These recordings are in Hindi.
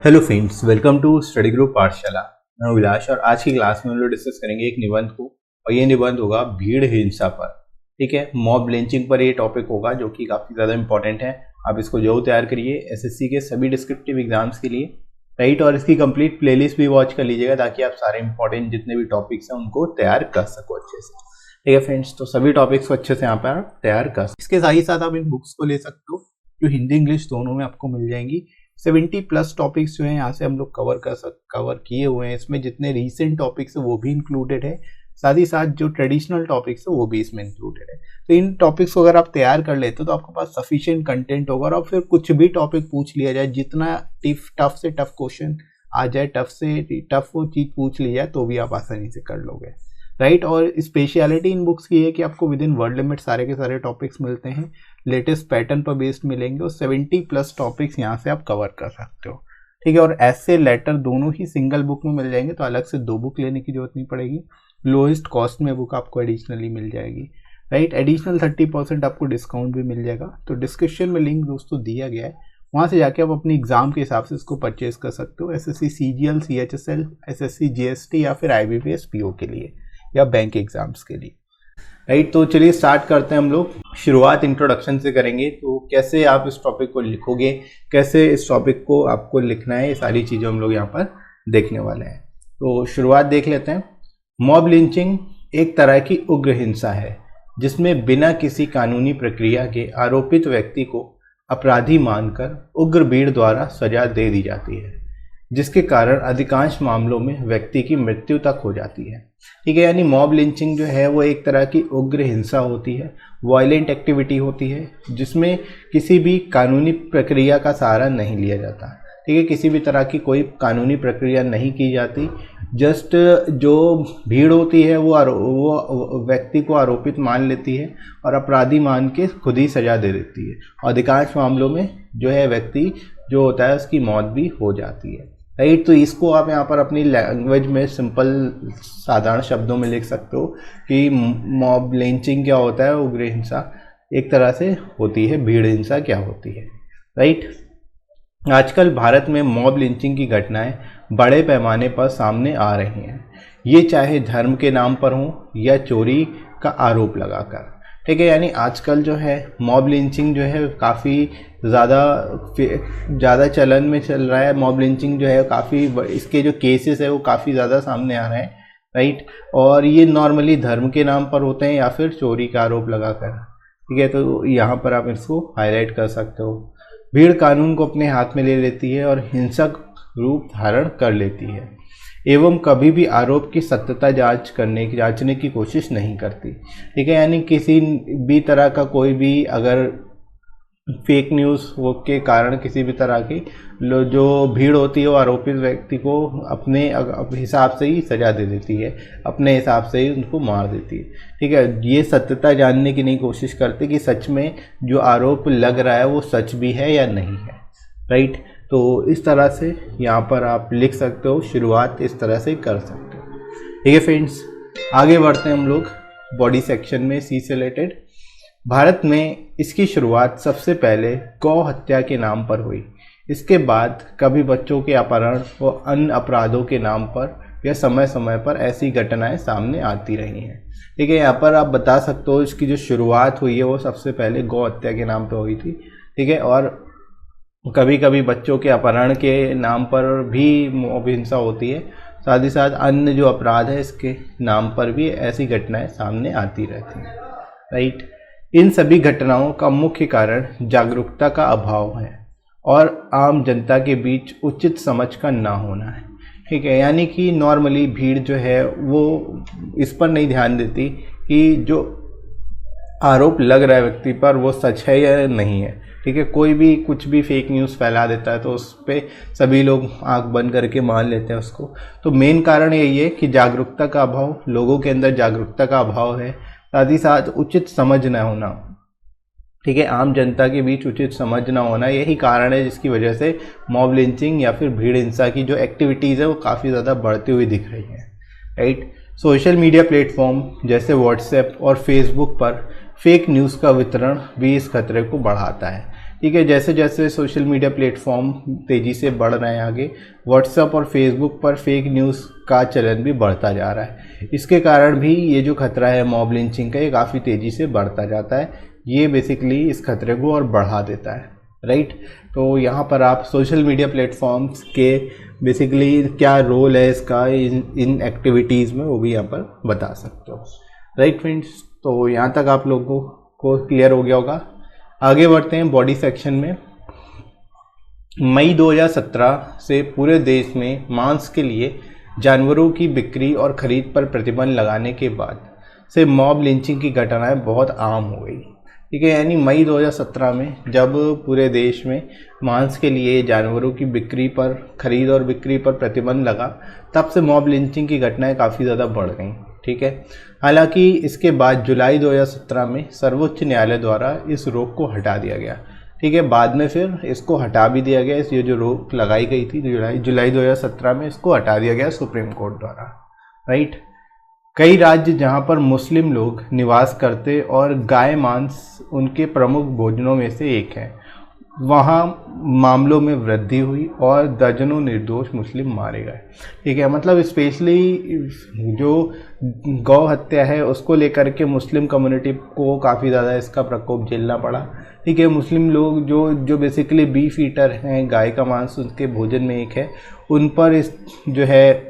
Hello friends, welcome to study group Pathshala. मैं विलास और आज की क्लास में हम लोग डिस्कस करेंगे एक निबंध को, और ये निबंध होगा भीड़ हिंसा पर। ठीक है, मॉब लिंचिंग पर ये टॉपिक होगा जो कि काफ़ी ज़्यादा इंपॉर्टेंट है। आप इसको जरूर तैयार करिए एसएससी के सभी डिस्क्रिप्टिव एग्जाम्स के लिए, राइट। और इसकी कंप्लीट प्लेलिस्ट भी वॉच कर लीजिएगा ताकि आप सारे इंपॉर्टेंट जितने भी टॉपिक्स हैं उनको तैयार कर सको अच्छे से। ठीक है फ्रेंड्स, तो सभी टॉपिक्स को अच्छे से यहाँ पर तैयार कर सकते। इसके साथ ही साथ आप इन बुक्स को ले सकते हो जो हिंदी इंग्लिश दोनों में आपको मिल जाएंगी। 70+ टॉपिक्स जो हैं यहाँ से हम लोग कवर किए हुए हैं। इसमें जितने रीसेंट टॉपिक्स हैं वो भी इंक्लूडेड है, साथ ही साथ जो ट्रेडिशनल टॉपिक्स है वो भी इसमें इंक्लूडेड है। तो इन टॉपिक्स को अगर आप तैयार कर लेते हो तो आपके पास सफिशिएंट कंटेंट होगा, और फिर कुछ भी टॉपिक पूछ लिया जाए, जितना टफ से टफ क्वेश्चन आ जाए, टफ से टफ वो चीज़ पूछ ली जाए तो भी आप आसानी से कर लोगे, राइट। और स्पेशलिटी इन बुक्स की है कि आपको विद इन वर्ड लिमिट सारे के सारे टॉपिक्स मिलते हैं, लेटेस्ट पैटर्न पर बेस्ड मिलेंगे, और 70+ टॉपिक्स यहाँ से आप कवर कर सकते हो। ठीक है, और ऐसे लेटर दोनों ही सिंगल बुक में मिल जाएंगे, तो अलग से 2 बुक लेने की जरूरत नहीं पड़ेगी। लोएस्ट कॉस्ट में बुक आपको एडिशनली मिल जाएगी, राइट। एडिशनल 30% आपको डिस्काउंट भी मिल जाएगा। तो डिस्क्रिप्शन में लिंक दोस्तों दिया गया है, वहाँ से जाके आप अपनी एग्जाम के हिसाब से इसको परचेज कर सकते हो। SSC CGL, CHSL, SSC GST या फिर आईबीपीएस पीओ के लिए या बैंक एग्जाम्स के लिए, राइट। तो चलिए स्टार्ट करते हैं हम लोग। शुरुआत इंट्रोडक्शन से करेंगे। तो कैसे आप इस टॉपिक को लिखोगे, कैसे इस टॉपिक को आपको लिखना है, ये सारी चीज़ें हम लोग यहाँ पर देखने वाले हैं। तो शुरुआत देख लेते हैं। मॉब लिंचिंग एक तरह की उग्र हिंसा है जिसमें बिना किसी कानूनी प्रक्रिया के आरोपित व्यक्ति को अपराधी मानकर उग्र भीड़ द्वारा सजा दे दी जाती है, जिसके कारण अधिकांश मामलों में व्यक्ति की मृत्यु तक हो जाती है। ठीक है, यानी मॉब लिंचिंग जो है वो एक तरह की उग्र हिंसा होती है, वायलेंट एक्टिविटी होती है, जिसमें किसी भी कानूनी प्रक्रिया का सहारा नहीं लिया जाता। ठीक है, किसी भी तरह की कोई कानूनी प्रक्रिया नहीं की जाती। जस्ट जो भीड़ होती है वो व्यक्ति को आरोपित मान लेती है और अपराधी मान के खुद ही सजा दे देती है। अधिकांश मामलों में जो है व्यक्ति जो होता है उसकी मौत भी हो जाती है, राइट। तो इसको आप यहाँ पर अपनी लैंग्वेज में सिंपल साधारण शब्दों में लिख सकते हो कि मॉब लिंचिंग क्या होता है, उग्र हिंसा एक तरह से होती है, भीड़ हिंसा क्या होती है, राइट। आजकल भारत में मॉब लिंचिंग की घटनाएं बड़े पैमाने पर सामने आ रही हैं, ये चाहे धर्म के नाम पर हो या चोरी का आरोप लगाकर। ठीक है, यानी आजकल जो है मॉब लिंचिंग जो है काफ़ी ज़्यादा चलन में चल रहा है। मॉब लिंचिंग जो है काफ़ी, इसके जो केसेस है वो काफ़ी ज़्यादा सामने आ रहे हैं, राइट। और ये नॉर्मली धर्म के नाम पर होते हैं या फिर चोरी का आरोप लगाकर। ठीक है, तो यहाँ पर आप इसको हाईलाइट कर सकते हो। भीड़ कानून को अपने हाथ में ले लेती है और हिंसक रूप धारण कर लेती है एवं कभी भी आरोप की सत्यता जांचने की कोशिश नहीं करती। ठीक है, यानी किसी भी तरह का कोई भी अगर फेक न्यूज़ के कारण किसी भी तरह की जो भीड़ होती है वो आरोपित व्यक्ति को अपने हिसाब से ही सजा दे देती है, अपने हिसाब से ही उनको मार देती है। ठीक है, ये सत्यता जानने की नहीं कोशिश करते कि सच में जो आरोप लग रहा है वो सच भी है या नहीं है, राइट। तो इस तरह से यहाँ पर आप लिख सकते हो, शुरुआत इस तरह से कर सकते हो। ठीक है फ्रेंड्स, आगे बढ़ते हैं हम लोग बॉडी सेक्शन में, सी से रिलेटेड। भारत में इसकी शुरुआत सबसे पहले गौ हत्या के नाम पर हुई। इसके बाद कभी बच्चों के अपहरण और अन्य अपराधों के नाम पर या समय समय पर ऐसी घटनाएं सामने आती रही हैं। ठीक है, यहाँ पर आप बता सकते हो इसकी जो शुरुआत हुई है वो सबसे पहले गौ हत्या के नाम पर हुई थी। ठीक है, और कभी कभी बच्चों के अपहरण के नाम पर भी मॉब हिंसा होती है, साथ ही साथ अन्य जो अपराध है इसके नाम पर भी ऐसी घटनाएं सामने आती रहती हैं, राइट। इन सभी घटनाओं का मुख्य कारण जागरूकता का अभाव है और आम जनता के बीच उचित समझ का ना होना है। ठीक है, यानी कि नॉर्मली भीड़ जो है वो इस पर नहीं ध्यान देती कि जो आरोप लग रहा है व्यक्ति पर वो सच है या नहीं है। ठीक है, कोई भी कुछ भी फेक न्यूज़ फैला देता है तो उस पर सभी लोग आंख बंद करके मान लेते हैं उसको। तो मेन कारण यही है कि जागरूकता का अभाव, लोगों के अंदर जागरूकता का अभाव है, साथ ही साथ उचित समझ न होना। ठीक है, आम जनता के बीच उचित समझ न होना यही कारण है जिसकी वजह से मॉब लिंचिंग या फिर भीड़ हिंसा की जो एक्टिविटीज़ है वो काफ़ी ज़्यादा बढ़ती हुई दिख रही हैं, राइट। सोशल मीडिया प्लेटफॉर्म जैसे व्हाट्सएप और फेसबुक पर फेक न्यूज़ का वितरण भी इस खतरे को बढ़ाता है। ठीक है। जैसे जैसे सोशल मीडिया प्लेटफॉर्म तेज़ी से बढ़ रहे हैं आगे, व्हाट्सएप और फेसबुक पर फेक न्यूज़ का चलन भी बढ़ता जा रहा है। इसके कारण भी ये जो खतरा है मॉब लिंचिंग का, ये काफ़ी तेज़ी से बढ़ता जाता है। ये बेसिकली इस खतरे को और बढ़ा देता है, राइट। तो यहाँ पर आप सोशल मीडिया प्लेटफॉर्म्स के बेसिकली क्या रोल है इसका इन एक्टिविटीज़ में, वो भी यहाँ पर बता सकते हो, राइट फ्रेंड्स। तो यहाँ तक आप लोगों को क्लियर हो गया होगा। आगे बढ़ते हैं बॉडी सेक्शन में। मई 2017 से पूरे देश में मांस के लिए जानवरों की बिक्री और खरीद पर प्रतिबंध लगाने के बाद से मॉब लिंचिंग की घटनाएं बहुत आम हो गई, ठीक है। यानी मई 2017 में जब पूरे देश में मांस के लिए जानवरों की बिक्री पर, खरीद और बिक्री पर प्रतिबंध लगा, तब से मॉब लिंचिंग की घटनाएं काफ़ी ज़्यादा बढ़ गई, ठीक है। हालांकि इसके बाद जुलाई 2017 में सर्वोच्च न्यायालय द्वारा इस रोक को हटा दिया गया, ठीक है। बाद में फिर इसको हटा भी दिया गया, ये जो रोक लगाई गई थी जुलाई 2017 में, इसको हटा दिया गया सुप्रीम कोर्ट द्वारा, राइट। कई राज्य जहां पर मुस्लिम लोग निवास करते और गाय मांस उनके प्रमुख भोजनों में से एक है, वहाँ मामलों में वृद्धि हुई और दर्जनों निर्दोष मुस्लिम मारे गए, ठीक है। मतलब स्पेशली जो गौ हत्या है उसको लेकर के मुस्लिम कम्युनिटी को काफ़ी ज़्यादा इसका प्रकोप झेलना पड़ा, ठीक है। मुस्लिम लोग जो बेसिकली बीफ ईटर हैं, गाय का मांस उनके भोजन में एक है, उन पर इस जो है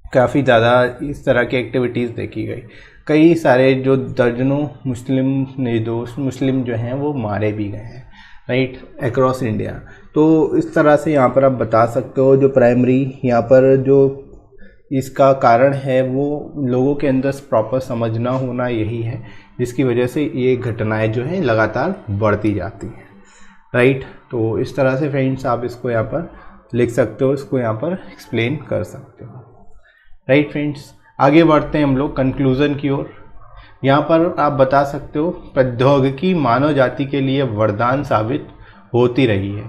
काफ़ी ज़्यादा इस तरह की एक्टिविटीज़ देखी गई। कई सारे जो दर्जनों मुस्लिम निर्दोष मुस्लिम जो हैं वो मारे भी गए हैं, राइट, अक्रॉस इंडिया। तो इस तरह से यहाँ पर आप बता सकते हो जो प्राइमरी यहाँ पर जो इसका कारण है वो लोगों के अंदर प्रॉपर समझना होना यही है, जिसकी वजह से ये घटनाएं जो हैं लगातार बढ़ती जाती हैं, राइट। तो इस तरह से फ्रेंड्स आप इसको यहाँ पर लिख सकते हो, इसको यहाँ पर एक्सप्लेन कर सकते हो, राइट फ्रेंड्स। आगे बढ़ते हैं हम लोग कंक्लूज़न की ओर। यहाँ पर आप बता सकते हो प्रौद्योगिकी मानव जाति के लिए वरदान साबित होती रही है,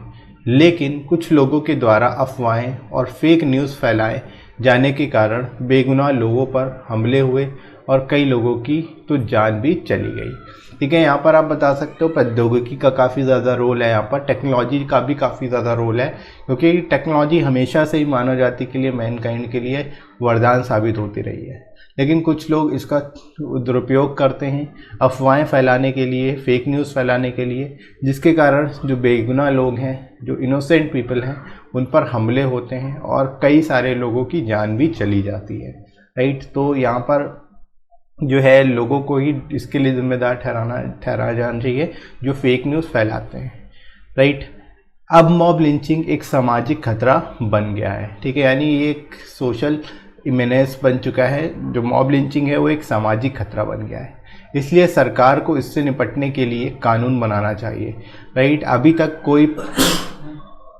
लेकिन कुछ लोगों के द्वारा अफवाहें और फेक न्यूज़ फैलाए जाने के कारण बेगुनाह लोगों पर हमले हुए और कई लोगों की तो जान भी चली गई, ठीक है। यहाँ पर आप बता सकते हो प्रौद्योगिकी का काफ़ी ज़्यादा रोल है, यहाँ पर टेक्नोलॉजी का भी काफ़ी ज़्यादा रोल है, क्योंकि टेक्नोलॉजी हमेशा से ही मानव जाति के लिए, मैनकाइंड के लिए वरदान साबित होती रही है। लेकिन कुछ लोग इसका दुरुपयोग करते हैं अफवाहें फैलाने के लिए, फेक न्यूज़ फैलाने के लिए, जिसके कारण जो बेगुनाह लोग हैं, जो इनोसेंट पीपल हैं, उन पर हमले होते हैं और कई सारे लोगों की जान भी चली जाती है, राइट। तो यहाँ पर जो है लोगों को ही इसके लिए जिम्मेदार ठहराया जाना चाहिए जो फेक न्यूज़ फैलाते हैं, राइट। अब मॉब लिंचिंग एक सामाजिक खतरा बन गया है, ठीक है। यानी ये एक सोशल इमेनेस बन चुका है। जो मॉब लिंचिंग है वो एक सामाजिक खतरा बन गया है, इसलिए सरकार को इससे निपटने के लिए कानून बनाना चाहिए, राइट। अभी तक कोई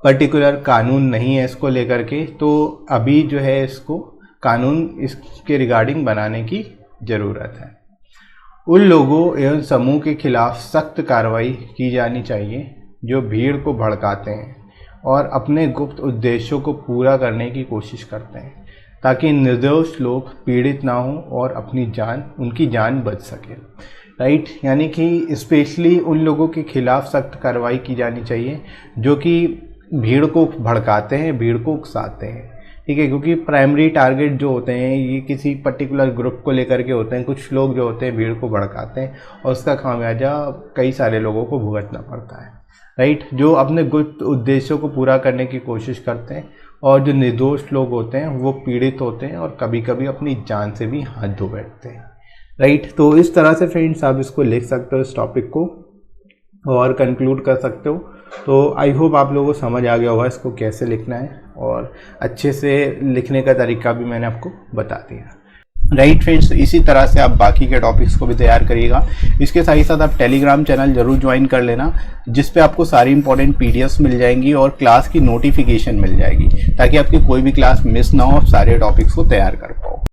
पर्टिकुलर कानून नहीं है इसको लेकर के, तो अभी जो है इसको कानून इसके रिगार्डिंग बनाने की ज़रूरत है। उन लोगों एवं समूह के खिलाफ सख्त कार्रवाई की जानी चाहिए जो भीड़ को भड़काते हैं और अपने गुप्त उद्देश्यों को पूरा करने की कोशिश करते हैं, ताकि निर्दोष लोग पीड़ित ना हों और उनकी जान बच सके, राइट। यानी कि स्पेशली उन लोगों के खिलाफ सख्त कार्रवाई की जानी चाहिए जो कि भीड़ को भड़काते हैं, भीड़ को उकसाते हैं, ठीक है। क्योंकि प्राइमरी टारगेट जो होते हैं ये किसी पर्टिकुलर ग्रुप को लेकर के होते हैं। कुछ लोग जो होते हैं भीड़ को भड़काते हैं और उसका खामियाजा कई सारे लोगों को भुगतना पड़ता है, राइट। जो अपने गुप्त उद्देश्यों को पूरा करने की कोशिश करते हैं और जो निर्दोष लोग होते हैं वो पीड़ित होते हैं और कभी कभी अपनी जान से भी हाथ धो बैठते हैं, राइट। तो इस तरह से फ्रेंड्स आप इसको लिख सकते हो, इस टॉपिक को, और कंक्लूड कर सकते हो। तो आई होप आप लोगों को समझ आ गया होगा इसको कैसे लिखना है, और अच्छे से लिखने का तरीका भी मैंने आपको बता दिया, राइट फ्रेंड्स। इसी तरह से आप बाकी के टॉपिक्स को भी तैयार करिएगा। इसके साथ ही साथ आप टेलीग्राम चैनल जरूर ज्वाइन कर लेना, जिस पे आपको सारी इंपॉर्टेंट पीडीएफ्स मिल जाएंगी और क्लास की नोटिफिकेशन मिल जाएगी, ताकि आपकी कोई भी क्लास मिस ना हो, आप सारे टॉपिक्स को तैयार कर पाओ।